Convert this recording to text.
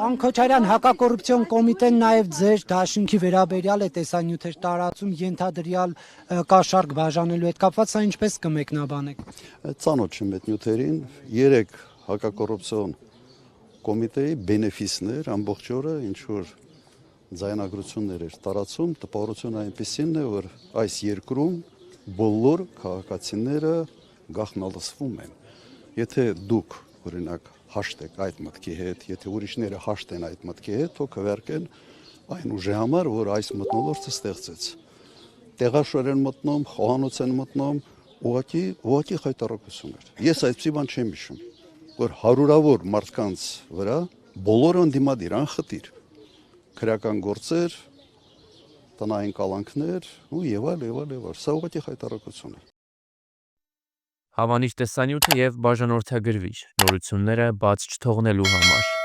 Պարոն Քոչարյան, հակակոռուպցիոն կոմիտեն նաև ձեր դաշինքի վերաբերյալ է տեսանյութեր տարածում, ենթադրյալ կաշառք բաժանելու հետ կապված, սա ինչպես կմեկնաբանեք։ Ծանոթ չեմ այդ նյութերին, 3 հակակոռուպցիոն կոմիտեի բենեֆիսներ ամբողջ օրը ինչ որ ձայնագրություններ էր տարածում, տպավորությունը այնպեսին է, որ այս երկրում բոլոր քաղաքացիները գաղտնալսվում են։ Եթե դուք օրինակ հաշտեք այդ մտքի հետ, եթե ուրիշները հաշտեն այդ մտքի հետ, թող քվեարկեն այն ուժի համար, որ այս մթնոլորտը ստեղծեց։ Տեղաշոր են մտնում, խոհանոց են մտնում, ուղղակի խայտառակություն էր։ Ես այսպիսի բան չեմ հիշում, որ հարյուրավոր մարդկանց վրա բոլորը ընդդիմադիր, անխտիր, քրեական գործեր, տնային կալանքներ ու եւ այլ, սա ուղղակի խայտառակություն է։ Հավանիչ տեսանյութը եւ բաժանորդագրվիչ նորությունները բաց չթողնելու համար։